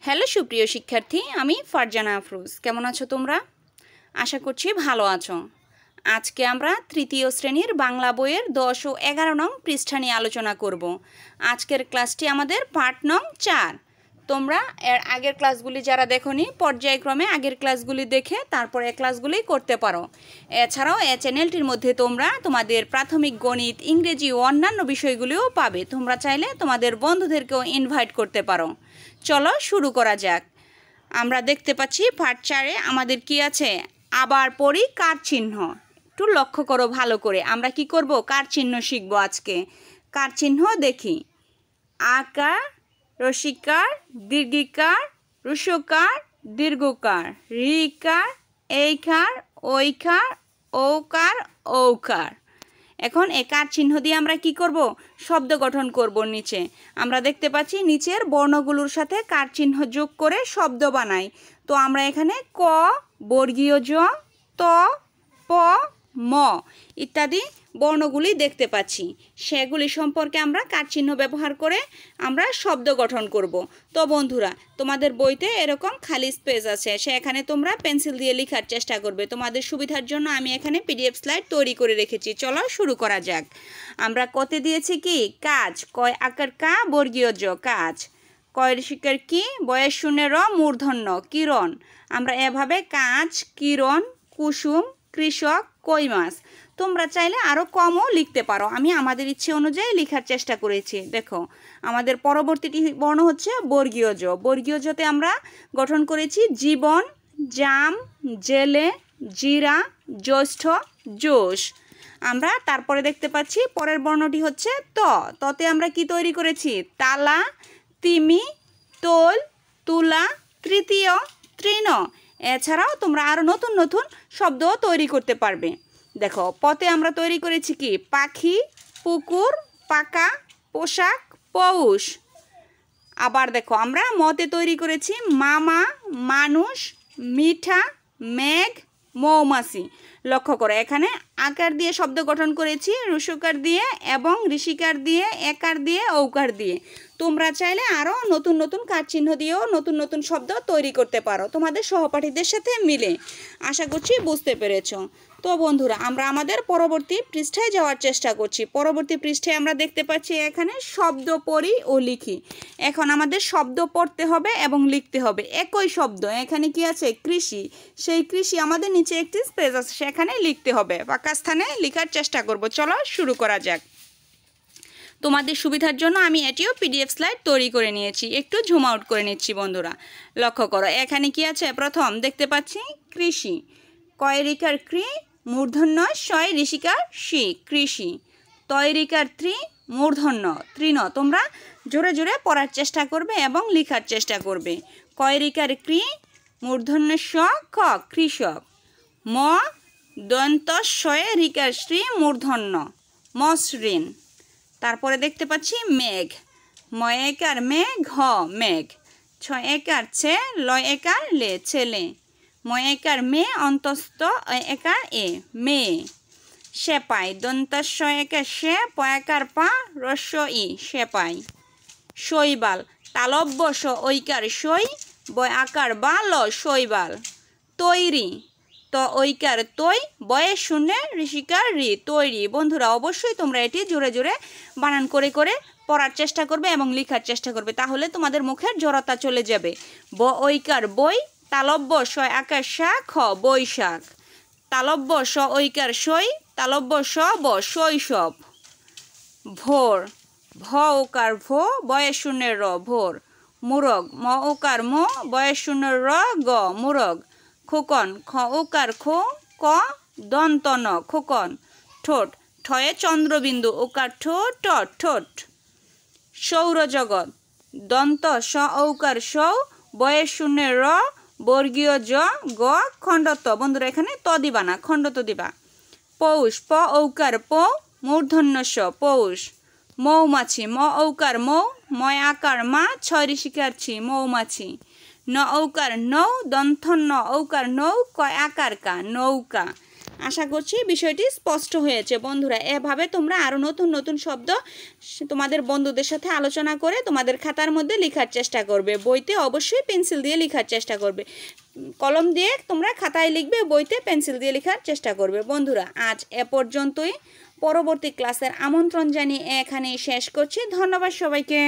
Hello সুপ্রিয় শিক্ষার্থী, আমি ফারজানা আফরোজ। কেমন আছো তোমরা? আশা করছি ভালো আছো। আজকে আমরা তৃতীয় শ্রেণীর বাংলা বইয়ের 10 ও 11 নং পৃষ্ঠা নিয়ে আলোচনা করব। আজকের ক্লাসটি আমাদের পার্ট নং 4। তোমরা এর আগের ক্লাসগুলি যারা দেখোনি, পর্যায়ক্রমে আগের ক্লাসগুলি দেখে তারপর এই ক্লাসগুলি করতে পারো। এছাড়াও এই চ্যানেলটির মধ্যে তোমরা তোমাদের প্রাথমিক গণিত, ইংরেজি ও অন্যান্য বিষয়গুলিও পাবে। তোমরা চাইলে তোমাদের বন্ধুদেরকেও ইনভাইট করতে পারো। চলো শুরু করা যাক। আমরা দেখতে পাচ্ছি পার্ট 4-এ আমাদের কি আছে? আবার পড়ি কার চিহ্ন। একটু লক্ষ্য করো ভালো করে। আমরা কি করব? কার চিহ্ন শিখব আজকে। কার চিহ্ন দেখি। আকার, রসিকার, দীর্ঘিকার, রুসকার, দীর্ঘকার, রিকার, এইকার, ওইকার, ওকার, ঔকার। এখন এই কার চিহ্ন দিয়ে আমরা কি করব? শব্দ গঠন করব। নিচে আমরা দেখতে পাচ্ছি নিচের বর্ণগুলোর সাথে কার চিহ্ন যোগ করে শব্দ বানাই। তো আমরা এখানে ক, বর্গীয় জ, ত, প, ম ইত্যাদি বর্ণগুলি দেখতে পাচ্ছি। সেগুলি সম্পর্কে আমরা কার চিহ্ন ব্যবহার করে আমরা শব্দ গঠন করব। তো বন্ধুরা, তোমাদের বইতে এরকম খালি স্পেস আছে, সেখানে তোমরা পেন্সিল দিয়ে লেখার চেষ্টা করবে। তোমাদের সুবিধার জন্য আমি এখানে পিডিএফ স্লাইড তৈরি করে রেখেছি। চলো শুরু করা যাক। আমরা কতে দিয়েছি কি? কাজ। কয় আকার কা, বর্গীয় জ, কাজ। কয়ের শিকার কি? বয়ের শূন্য র, মূর্ধন্য কিরণ। আমরা এভাবে কাজ, কিরণ, কুসুম, কৃষক, কই মাছ। তোমরা চাইলে আরও কমও লিখতে পারো। আমি আমাদের ইচ্ছে অনুযায়ী লেখার চেষ্টা করেছি। দেখো, আমাদের পরবর্তীটি বর্ণ হচ্ছে বর্গীয় জ। বর্গীয় জতে আমরা গঠন করেছি জীবন, জাম, জেলে, জিরা, জ্যৈষ্ঠ, জোশ। আমরা তারপরে দেখতে পাচ্ছি পরের বর্ণটি হচ্ছে ত। ততে আমরা কি তৈরি করেছি? তালা, তিমি, তোল, তুলা, তৃতীয়, তৃণ। এছাড়াও তোমরা আরও নতুন নতুন শব্দ তৈরি করতে পারবে। দেখো, পথে আমরা তৈরি করেছি কি? পাখি, পুকুর, পাকা, পোশাক, পৌষ। আবার দেখো, আমরা মতে তৈরি করেছি মামা, মানুষ, মিঠা, মেঘ, মৌমাছি। লক্ষ্য করো, এখানে আকার দিয়ে শব্দ গঠন করেছি, রুসকার দিয়ে এবং ঋষিকার দিয়ে, একার দিয়ে, ঔকার দিয়ে। তোমরা চাইলে আরও নতুন নতুন কার চিহ্ন দিয়েও নতুন নতুন শব্দ তৈরি করতে পারো তোমাদের সহপাঠীদের সাথে মিলে। আশা করছি বুঝতে পেরেছ। তো বন্ধুরা, আমরা আমাদের পরবর্তী পৃষ্ঠায় যাওয়ার চেষ্টা করছি। পরবর্তী পৃষ্ঠায় আমরা দেখতে পাচ্ছি এখানে শব্দ পড়ি ও লিখি। এখন আমাদের শব্দ পড়তে হবে এবং লিখতে হবে। একই শব্দ, এখানে কি আছে? কৃষি। সেই কৃষি আমাদের নিচে একটি স্পেস আছে, সেখানে লিখতে হবে। ফাঁকা স্থানে লেখার চেষ্টা করব। চলো শুরু করা যাক। তোমাদের সুবিধার জন্য আমি এটিও পিডিএফ স্লাইড তৈরি করে নিয়েছি। একটু জুম আউট করে নিচ্ছি বন্ধুরা। লক্ষ্য করো, এখানে কি আছে? প্রথম দেখতে পাচ্ছি কৃষি। কয় রিকার কৃ, মূর্ধন্য শয় ঋষিকার শি, কৃষি। তয় রিকার ত্রি, মূর্ধন্য তৃণ। তোমরা জোরে জোরে পড়ার চেষ্টা করবে এবং লেখার চেষ্টা করবে। কয় রিকার কৃ, মূর্ধন্য স, ক, কৃষক। ম দন্ত শয়ে রিকার শ্রী, মূর্ধন্য মসৃণ। তারপরে দেখতে পাচ্ছি মেঘ। ময় একার মে, ঘ, মেঘ। ছয় একার ছে, লয় একার লে, ছেলে। ময় একার মে, অন্তস্থ একার এ, মেয়ে। সেপাই। দন্তস্ব একার সে, প একার পা, রস্য ই, সেপাই। শৈবাল। তালব্য স ঐকার সই, বয় আকার বা, ল, শৈবাল। তৈরি। ত ঐকার তৈ, বয়ে শূন্য ঋষিকার রি, তৈরি। বন্ধুরা, অবশ্যই তোমরা এটি জোরে জোরে বানান করে করে পড়ার চেষ্টা করবে এবং লেখার চেষ্টা করবে, তাহলে তোমাদের মুখের জড়তা চলে যাবে। ব ঐকার বই, তালব্য স আকার সা, খ, বৈশাখ। তালব্য স ঐকার সই, তালব্য স ব, শৈশব। ভোর। ভ ওকার ভো, বয়ে শূন্যের র, ভোর। মুরগ। ম ওকার মো, বয়ে শূন্যের র, গ, মুরগ। খোকন। খ ওকার খো, ক, দন্ত ন, খোকন। ঠোঁট। ঠয়ে চন্দ্রবিন্দু, ওকার ঠো, ট, ঠোঁট। সৌরজগৎ। দন্ত স ঔকার সৌ, বয়ে শূন্যের র, বর্গীয় জ, গ, খণ্ডত। বন্ধুরা, এখানে ত দিবা না, খণ্ডত দিবা। পৌষ। প ঔকার পৌ, মূর্ধন্য স, পৌষ। মৌমাছি। ম ঔকার মৌ, ময় আকার মা, ছয় ঋষিকার ছি, মৌমাছি। ন ঔকার নৌ, দন্থন্য ঔকার নৌ, কয় আকার কা, নৌকা। আশা করছি বিষয়টি স্পষ্ট হয়েছে বন্ধুরা। এভাবে তোমরা আরও নতুন নতুন শব্দ তোমাদের বন্ধুদের সাথে আলোচনা করে তোমাদের খাতার মধ্যে লেখার চেষ্টা করবে। বইতে অবশ্যই পেন্সিল দিয়ে লেখার চেষ্টা করবে। কলম দিয়ে তোমরা খাতায় লিখবে, বইতে পেন্সিল দিয়ে লেখার চেষ্টা করবে। বন্ধুরা আজ এ পর্যন্তই। পরবর্তী ক্লাসের আমন্ত্রণ জানিয়ে এখানেই শেষ করছি। ধন্যবাদ সবাইকে।